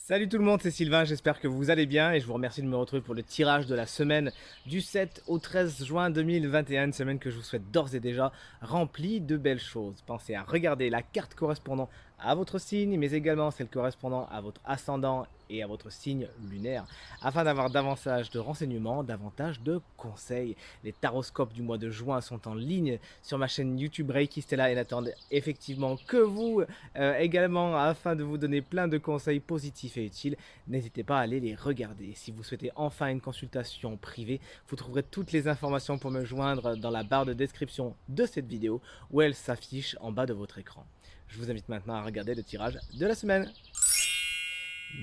Salut tout le monde, c'est Sylvain, j'espère que vous allez bien et je vous remercie de me retrouver pour le tirage de la semaine du 7 au 13 juin 2021, une semaine que je vous souhaite d'ores et déjà remplie de belles choses. Pensez à regarder la carte correspondant à votre signe, mais également celle correspondant à votre ascendant et à votre signe lunaire, afin d'avoir davantage de renseignements, davantage de conseils. Les taroscopes du mois de juin sont en ligne sur ma chaîne YouTube Reiki Stella et n'attendent effectivement que vous également, afin de vous donner plein de conseils positifs et utiles, n'hésitez pas à aller les regarder. Si vous souhaitez enfin une consultation privée, vous trouverez toutes les informations pour me joindre dans la barre de description de cette vidéo où elle s'affiche en bas de votre écran. Je vous invite maintenant à regarder le tirage de la semaine.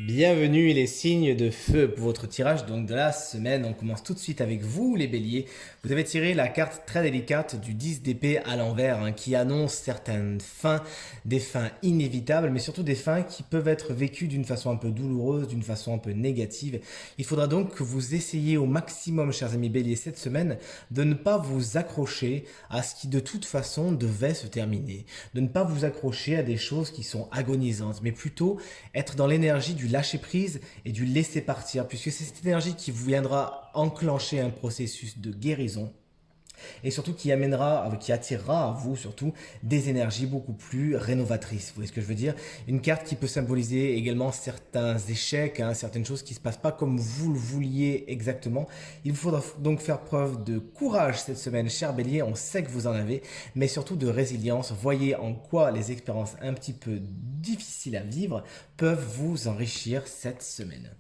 Bienvenue les signes de feu pour votre tirage donc de la semaine. On commence tout de suite avec vous les béliers. Vous avez tiré la carte très délicate du 10 d'épée à l'envers qui annonce certaines fins, des fins inévitables mais surtout des fins qui peuvent être vécues d'une façon un peu douloureuse, d'une façon un peu négative. Il faudra donc que vous essayiez au maximum, chers amis béliers, cette semaine de ne pas vous accrocher à ce qui de toute façon devait se terminer, de ne pas vous accrocher à des choses qui sont agonisantes mais plutôt être dans l'énergie du lâcher prise et du laisser partir, puisque c'est cette énergie qui vous viendra enclencher un processus de guérison et surtout qui attirera à vous surtout des énergies beaucoup plus rénovatrices. Vous voyez ce que je veux dire? Une carte qui peut symboliser également certains échecs, certaines choses qui ne se passent pas comme vous le vouliez exactement. Il vous faudra donc faire preuve de courage cette semaine, cher Bélier. On sait que vous en avez, mais surtout de résilience. Voyez en quoi les expériences un petit peu difficiles à vivre peuvent vous enrichir cette semaine.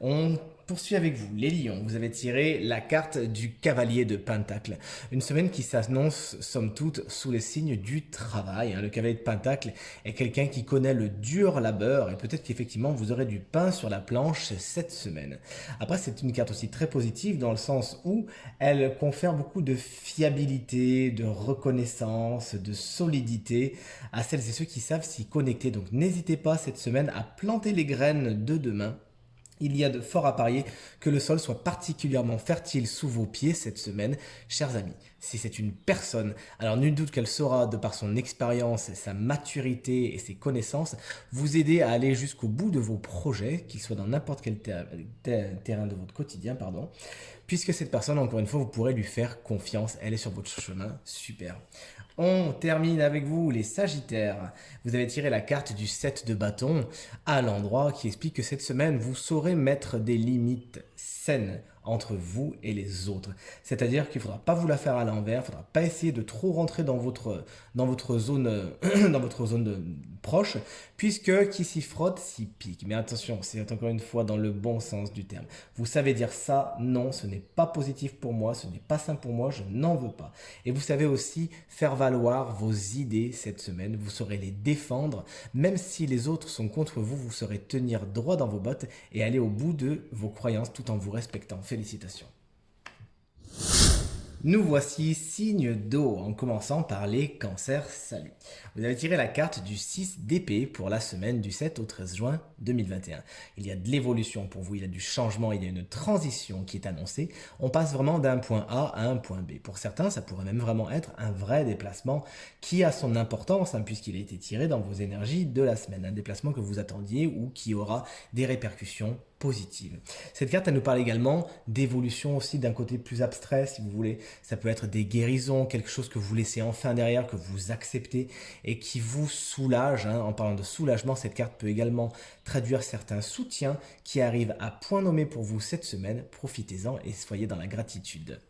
On poursuit avec vous, les lions. Vous avez tiré la carte du cavalier de Pentacle. Une semaine qui s'annonce, somme toute, sous les signes du travail. Le cavalier de Pentacle est quelqu'un qui connaît le dur labeur et peut-être qu'effectivement vous aurez du pain sur la planche cette semaine. Après, c'est une carte aussi très positive dans le sens où elle confère beaucoup de fiabilité, de reconnaissance, de solidité à celles et ceux qui savent s'y connecter. Donc n'hésitez pas cette semaine à planter les graines de demain. Il y a de fort à parier que le sol soit particulièrement fertile sous vos pieds cette semaine, chers amis. Si c'est une personne, alors nul doute qu'elle saura, de par son expérience, sa maturité et ses connaissances, vous aider à aller jusqu'au bout de vos projets, qu'ils soient dans n'importe quel terrain de votre quotidien, puisque cette personne, encore une fois, vous pourrez lui faire confiance. Elle est sur votre chemin. Super. On termine avec vous, les Sagittaires. Vous avez tiré la carte du 7 de bâton à l'endroit qui explique que cette semaine, vous saurez mettre des limites saines entre vous et les autres. C'est-à-dire qu'il ne faudra pas vous la faire à l'envers, il ne faudra pas essayer de trop rentrer dans votre zone, dans votre zone proche, puisque qui s'y frotte s'y pique. Mais attention, c'est encore une fois dans le bon sens du terme. Vous savez dire ça, non, ce n'est pas positif pour moi, ce n'est pas sain pour moi, je n'en veux pas. Et vous savez aussi faire valoir vos idées cette semaine, vous saurez les défendre, même si les autres sont contre vous, vous saurez tenir droit dans vos bottes et aller au bout de vos croyances tout en vous respectant. Félicitations. Nous voici signe d'eau, en commençant par les cancers. Salut. Vous avez tiré la carte du 6 d'épée pour la semaine du 7 au 13 juin 2021. Il y a de l'évolution pour vous, il y a du changement, il y a une transition qui est annoncée. On passe vraiment d'un point A à un point B. Pour certains, ça pourrait même vraiment être un vrai déplacement qui a son importance, puisqu'il a été tiré dans vos énergies de la semaine. Un déplacement que vous attendiez ou qui aura des répercussions positive. Cette carte, elle nous parle également d'évolution aussi d'un côté plus abstrait, si vous voulez. Ça peut être des guérisons, quelque chose que vous laissez enfin derrière, que vous acceptez et qui vous soulage. En parlant de soulagement, cette carte peut également traduire certains soutiens qui arrivent à point nommé pour vous cette semaine. Profitez-en et soyez dans la gratitude.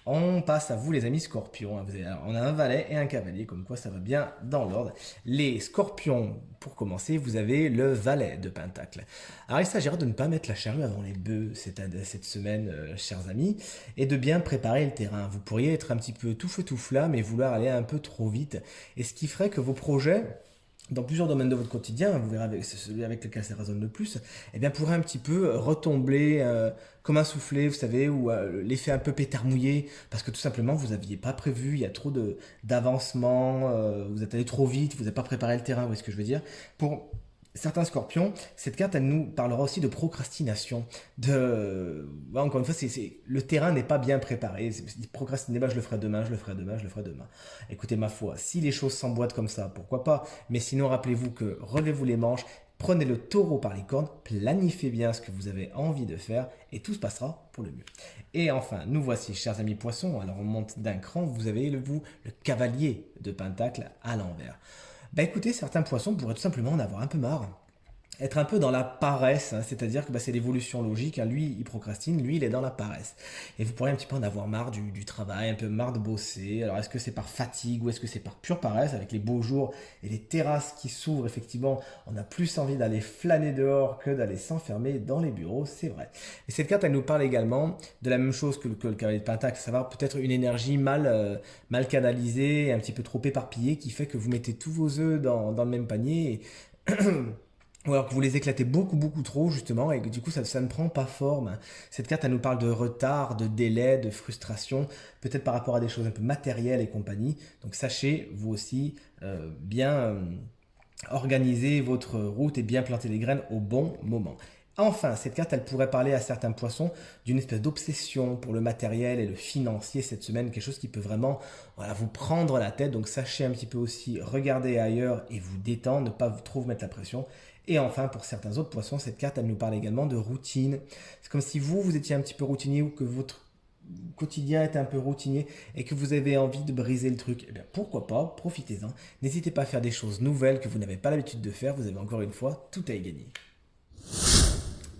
On passe à vous les amis scorpions. On a un valet et un cavalier, comme quoi ça va bien dans l'ordre. Les scorpions, pour commencer, vous avez le valet de pentacle. Alors il s'agira de ne pas mettre la charrue avant les bœufs cette semaine, chers amis, et de bien préparer le terrain. Vous pourriez être un petit peu tout feu tout flamme et vouloir aller un peu trop vite, et ce qui ferait que vos projets dans plusieurs domaines de votre quotidien, vous verrez avec celui avec lequel ça résonne le plus, eh bien pourrait un petit peu retomber comme un soufflet, vous savez, ou l'effet un peu pétard mouillé, parce que tout simplement vous n'aviez pas prévu, il y a trop d'avancement, vous êtes allé trop vite, vous n'avez pas préparé le terrain, vous voyez ce que je veux dire. Pour certains scorpions, cette carte, elle nous parlera aussi de procrastination. Encore une fois, le terrain n'est pas bien préparé. Procrastiner, je le ferai demain, je le ferai demain, je le ferai demain. Écoutez, ma foi, si les choses s'emboîtent comme ça, pourquoi pas. Mais sinon, rappelez-vous que relevez-vous les manches, Prenez le taureau par les cornes, planifiez bien ce que vous avez envie de faire et tout se passera pour le mieux. Et enfin, nous voici, chers amis poissons, alors on monte d'un cran, vous avez le cavalier de Pentacle à l'envers. Bah écoutez, certains poissons pourraient tout simplement en avoir un peu marre, être un peu dans la paresse, hein, c'est-à-dire que c'est l'évolution logique, hein. Lui il procrastine, lui il est dans la paresse. Et vous pourriez un petit peu en avoir marre du travail, un peu marre de bosser. Alors est-ce que c'est par fatigue ou est-ce que c'est par pure paresse? Avec les beaux jours et les terrasses qui s'ouvrent, effectivement, on a plus envie d'aller flâner dehors que d'aller s'enfermer dans les bureaux, c'est vrai. Et cette carte, elle nous parle également de la même chose que le cavalier de Pentacle, à savoir peut-être une énergie mal canalisée, un petit peu trop éparpillée, qui fait que vous mettez tous vos œufs dans le même panier. Et ou alors que vous les éclatez beaucoup trop justement et que du coup ça ne prend pas forme. Cette carte elle nous parle de retard, de délai, de frustration, peut-être par rapport à des choses un peu matérielles et compagnie. Donc sachez vous aussi bien organiser votre route et bien planter les graines au bon moment. Enfin, cette carte, elle pourrait parler à certains poissons d'une espèce d'obsession pour le matériel et le financier cette semaine, quelque chose qui peut vraiment vous prendre la tête. Donc sachez un petit peu aussi regarder ailleurs et vous détendre, ne pas trop vous mettre la pression. Et enfin, pour certains autres poissons, cette carte, elle nous parle également de routine. C'est comme si vous étiez un petit peu routinier ou que votre quotidien est un peu routinier et que vous avez envie de briser le truc. Eh bien, pourquoi pas, profitez-en. N'hésitez pas à faire des choses nouvelles que vous n'avez pas l'habitude de faire. Vous avez encore une fois tout à y gagner.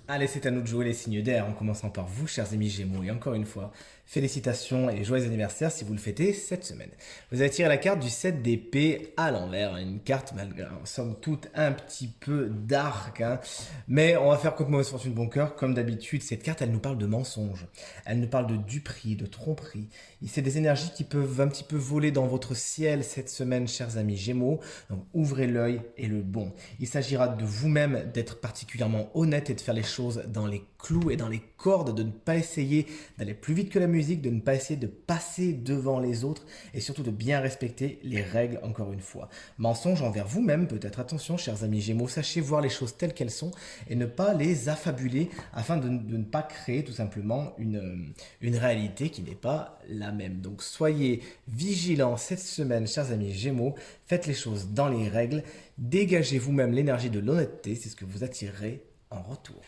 Allez, c'est à nous de jouer les signes d'air, en commençant par vous, chers amis Gémeaux. Et encore une fois, félicitations et joyeux anniversaire si vous le fêtez cette semaine. Vous avez tiré la carte du 7 d'épée à l'envers, une carte, en somme toute, un petit peu dark, hein. Mais on va faire contre mauvaise fortune bon cœur, comme d'habitude. Cette carte, elle nous parle de mensonges, elle nous parle de duperie, de tromperie. C'est des énergies qui peuvent un petit peu voler dans votre ciel cette semaine, chers amis Gémeaux. Donc ouvrez l'œil et le bon. Il s'agira de vous-même d'être particulièrement honnête et de faire les choses dans les clous et dans les cordes, de ne pas essayer d'aller plus vite que la musique, de ne pas essayer de passer devant les autres et surtout de bien respecter les règles encore une fois. Mensonge envers vous-même peut-être, attention chers amis Gémeaux, sachez voir les choses telles qu'elles sont et ne pas les affabuler afin de ne pas créer tout simplement une réalité qui n'est pas la même. Donc soyez vigilants cette semaine chers amis Gémeaux, faites les choses dans les règles, dégagez vous-même l'énergie de l'honnêteté, c'est ce que vous attirerez en retour.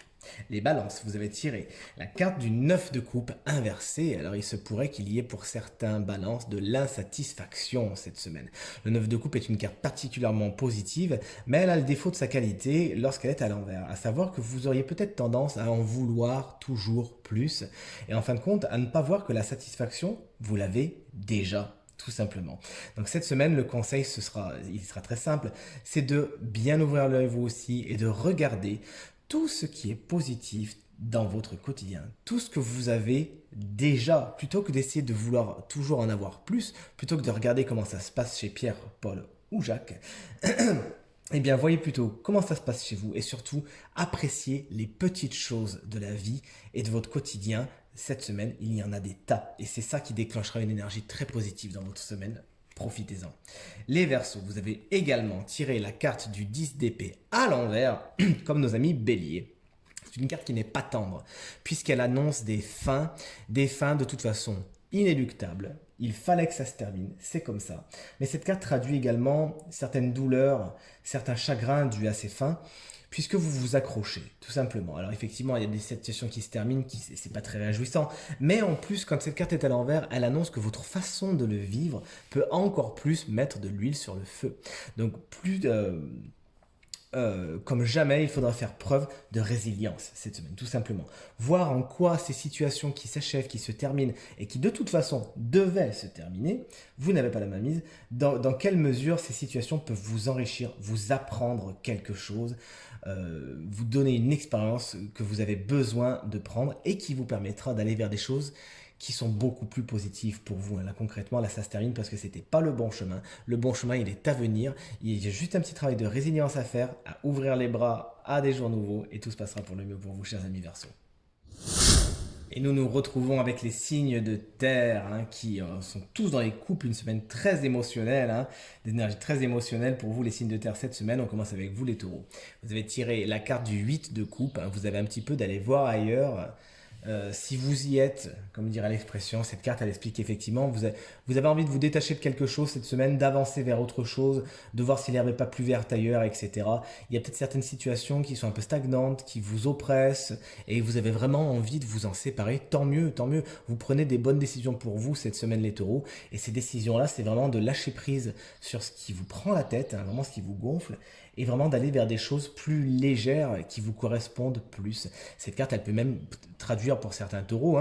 Les balances, vous avez tiré la carte du 9 de coupe inversé. Alors il se pourrait qu'il y ait pour certains balances de l'insatisfaction cette semaine. Le 9 de coupe est une carte particulièrement positive, mais elle a le défaut de sa qualité lorsqu'elle est à l'envers. À savoir que vous auriez peut-être tendance à en vouloir toujours plus. Et en fin de compte, à ne pas voir que la satisfaction, vous l'avez déjà. Tout simplement. Donc cette semaine, le conseil, il sera très simple, c'est de bien ouvrir l'œil vous aussi et de regarder tout ce qui est positif dans votre quotidien, tout ce que vous avez déjà, plutôt que d'essayer de vouloir toujours en avoir plus, plutôt que de regarder comment ça se passe chez Pierre, Paul ou Jacques, eh bien voyez plutôt comment ça se passe chez vous et surtout appréciez les petites choses de la vie et de votre quotidien. Cette semaine, il y en a des tas et c'est ça qui déclenchera une énergie très positive dans votre semaine. Profitez-en. Les Verseaux, vous avez également tiré la carte du 10 d'épée à l'envers, comme nos amis Bélier. C'est une carte qui n'est pas tendre, puisqu'elle annonce des fins de toute façon inéluctables. Il fallait que ça se termine, c'est comme ça. Mais cette carte traduit également certaines douleurs, certains chagrins dus à ces fins, puisque vous vous accrochez, tout simplement. Alors effectivement, il y a des situations qui se terminent, c'est pas très réjouissant, mais en plus, quand cette carte est à l'envers, elle annonce que votre façon de le vivre peut encore plus mettre de l'huile sur le feu. Donc comme jamais, il faudra faire preuve de résilience cette semaine, tout simplement. Voir en quoi ces situations qui s'achèvent, qui se terminent et qui de toute façon devaient se terminer, vous n'avez pas la main mise, dans quelle mesure ces situations peuvent vous enrichir, vous apprendre quelque chose, vous donner une expérience que vous avez besoin de prendre et qui vous permettra d'aller vers des choses qui sont beaucoup plus positives pour vous. Là, concrètement, là, ça se termine parce que c'était pas le bon chemin. Le bon chemin, il est à venir. Il y a juste un petit travail de résilience à faire, à ouvrir les bras à des jours nouveaux et tout se passera pour le mieux pour vous, chers amis Verseaux. Et nous nous retrouvons avec les signes de terre qui sont tous dans les couples, une semaine très émotionnelle, des énergies très émotionnelles pour vous les signes de terre cette semaine. On commence avec vous les taureaux. Vous avez tiré la carte du 8 de coupe, vous avez un petit peu d'aller voir ailleurs, Si vous y êtes, comme dirait l'expression, cette carte, elle explique effectivement, vous avez envie de vous détacher de quelque chose cette semaine, d'avancer vers autre chose, de voir si l'herbe n'est pas plus verte ailleurs, etc. Il y a peut-être certaines situations qui sont un peu stagnantes, qui vous oppressent, et vous avez vraiment envie de vous en séparer. Tant mieux, tant mieux. Vous prenez des bonnes décisions pour vous cette semaine, les taureaux, et ces décisions-là, c'est vraiment de lâcher prise sur ce qui vous prend la tête, hein, vraiment ce qui vous gonfle, et vraiment d'aller vers des choses plus légères qui vous correspondent plus. Cette carte, elle peut même traduire pour certains taureaux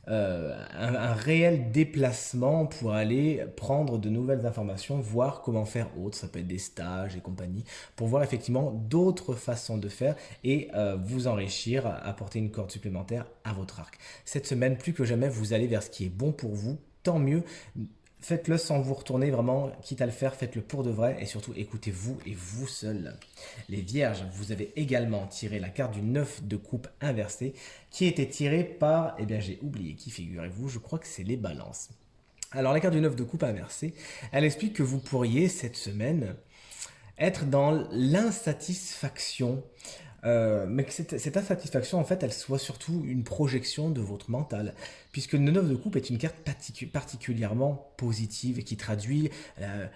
un réel déplacement pour aller prendre de nouvelles informations, voir comment faire autre, ça peut être des stages et compagnie, pour voir effectivement d'autres façons de faire et vous enrichir, apporter une corde supplémentaire à votre arc. Cette semaine, plus que jamais, vous allez vers ce qui est bon pour vous, tant mieux. Faites-le sans vous retourner, vraiment, quitte à le faire, faites-le pour de vrai et surtout écoutez-vous et vous seul. Les vierges, vous avez également tiré la carte du 9 de coupe inversé qui était tirée par, eh bien j'ai oublié qui, figurez-vous, je crois que c'est les balances. Alors la carte du 9 de coupe inversé, elle explique que vous pourriez cette semaine être dans l'insatisfaction, mais que cette insatisfaction, en fait, elle soit surtout une projection de votre mental, puisque le 9 de coupe est une carte particulièrement positive et qui traduit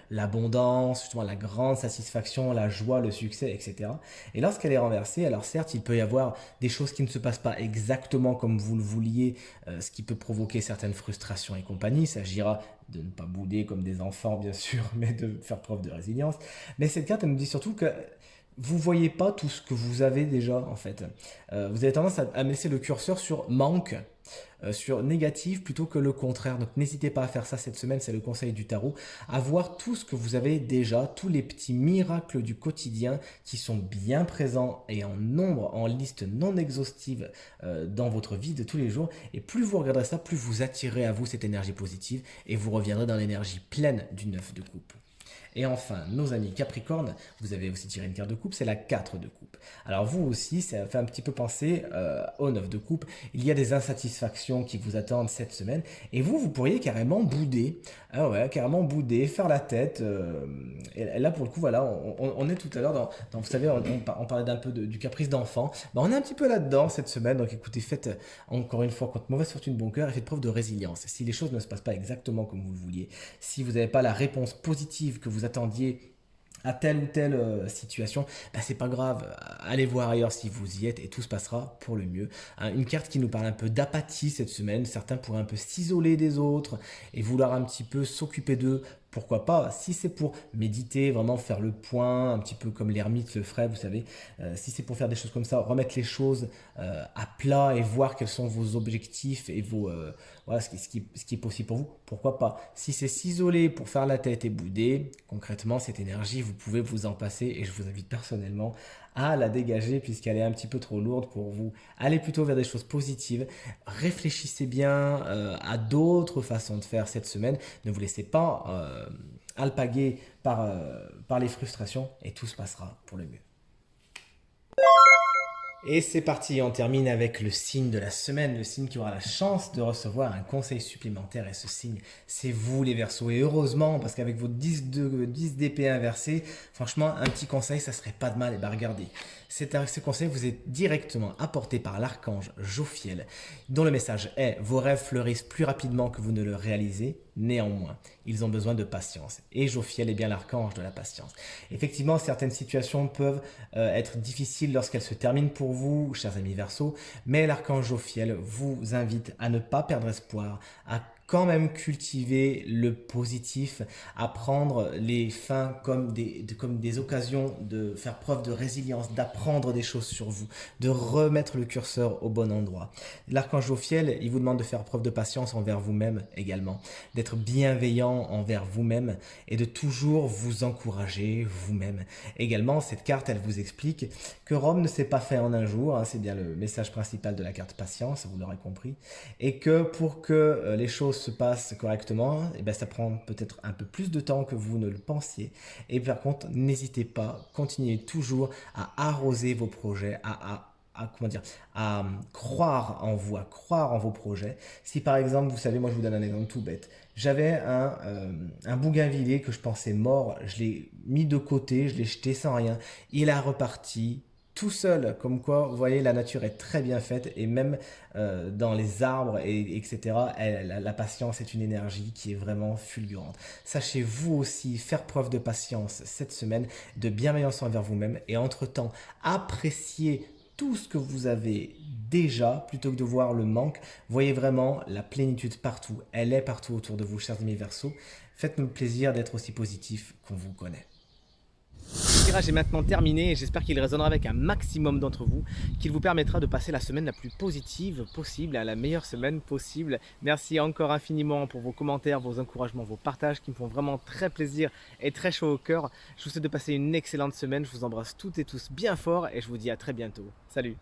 l'abondance, justement la grande satisfaction, la joie, le succès, etc. Et lorsqu'elle est renversée, alors certes, il peut y avoir des choses qui ne se passent pas exactement comme vous le vouliez, ce qui peut provoquer certaines frustrations et compagnie. Il s'agira de ne pas bouder comme des enfants, bien sûr, mais de faire preuve de résilience. Mais cette carte, elle nous dit surtout que vous voyez pas tout ce que vous avez déjà en fait. Vous avez tendance à laisser le curseur sur manque, sur négatif plutôt que le contraire. Donc n'hésitez pas à faire ça cette semaine, c'est le conseil du tarot, à voir tout ce que vous avez déjà, tous les petits miracles du quotidien qui sont bien présents et en nombre, en liste non exhaustive dans votre vie de tous les jours. Et plus vous regarderez ça, plus vous attirez à vous cette énergie positive et vous reviendrez dans l'énergie pleine du 9 de coupe. Et enfin, nos amis Capricorne, vous avez aussi tiré une carte de coupe, c'est la 4 de coupe. Alors vous aussi, ça fait un petit peu penser au 9 de coupe. Il y a des insatisfactions qui vous attendent cette semaine. Et vous pourriez carrément bouder. Ah ouais, carrément bouder, faire la tête. Et là, pour le coup, voilà, on est tout à l'heure vous savez, on parlait d'un peu du caprice d'enfant. Ben, on est un petit peu là-dedans cette semaine. Donc écoutez, faites encore une fois, contre mauvaise fortune, bon cœur, et faites preuve de résilience. Si les choses ne se passent pas exactement comme vous le vouliez, si vous n'avez pas la réponse positive que vous attendiez à telle ou telle situation, bah, c'est pas grave, allez voir ailleurs si vous y êtes et tout se passera pour le mieux. Hein, une carte qui nous parle un peu d'apathie cette semaine, certains pourraient un peu s'isoler des autres et vouloir un petit peu s'occuper d'eux. Pourquoi pas, si c'est pour méditer, vraiment faire le point, un petit peu comme l'ermite le ferait, vous savez, si c'est pour faire des choses comme ça, remettre les choses à plat et voir quels sont vos objectifs et voilà, ce qui est possible pour vous, pourquoi pas. Si c'est s'isoler pour faire la tête et bouder, concrètement, cette énergie, vous pouvez vous en passer et je vous invite personnellement à la dégager puisqu'elle est un petit peu trop lourde pour vous. Allez plutôt vers des choses positives, réfléchissez bien à d'autres façons de faire cette semaine, ne vous laissez pas alpaguer par les frustrations et tout se passera pour le mieux. Et c'est parti, on termine avec le signe de la semaine, le signe qui aura la chance de recevoir un conseil supplémentaire. Et ce signe, c'est vous les Verseaux. Et heureusement, parce qu'avec vos 10 d'épée inversés, franchement, un petit conseil, ça serait pas de mal. Et bien regardez, ce conseil vous est directement apporté par l'archange Jophiel, dont le message est: vos rêves fleurissent plus rapidement que vous ne le réalisez. Néanmoins, ils ont besoin de patience. Et Jophiel est bien l'archange de la patience. Effectivement, certaines situations peuvent être difficiles lorsqu'elles se terminent pour vous, chers amis Verseaux, mais l'archange Jophiel vous invite à ne pas perdre espoir, à quand même cultiver le positif, à prendre les fins comme des occasions de faire preuve de résilience, d'apprendre des choses sur vous, de remettre le curseur au bon endroit. L'archange Jophiel, il vous demande de faire preuve de patience envers vous-même également, d'être bienveillant envers vous-même et de toujours vous encourager vous-même. Également, cette carte, elle vous explique que Rome ne s'est pas fait en un jour, hein, c'est bien le message principal de la carte patience, vous l'aurez compris, et que pour que les choses se passent correctement, et ben ça prend peut-être un peu plus de temps que vous ne le pensiez. Et par contre, n'hésitez pas, continuez toujours à arroser vos projets, à croire en vous, à croire en vos projets. Si par exemple, vous savez, moi je vous donne un exemple tout bête. J'avais un bougainvillier que je pensais mort, je l'ai mis de côté, je l'ai jeté sans rien. Il a reparti tout seul, comme quoi, vous voyez, la nature est très bien faite et même dans les arbres, etc., la patience est une énergie qui est vraiment fulgurante. Sachez vous aussi faire preuve de patience cette semaine, de bienveillance envers vous-même et entre-temps, apprécier tout ce que vous avez déjà plutôt que de voir le manque. Voyez vraiment la plénitude partout. Elle est partout autour de vous, chers amis Verseaux. Faites-nous le plaisir d'être aussi positif qu'on vous connaît. Le tirage est maintenant terminé et j'espère qu'il résonnera avec un maximum d'entre vous, qu'il vous permettra de passer la semaine la plus positive possible, la meilleure semaine possible. Merci encore infiniment pour vos commentaires, vos encouragements, vos partages qui me font vraiment très plaisir et très chaud au cœur. Je vous souhaite de passer une excellente semaine, je vous embrasse toutes et tous bien fort et je vous dis à très bientôt. Salut!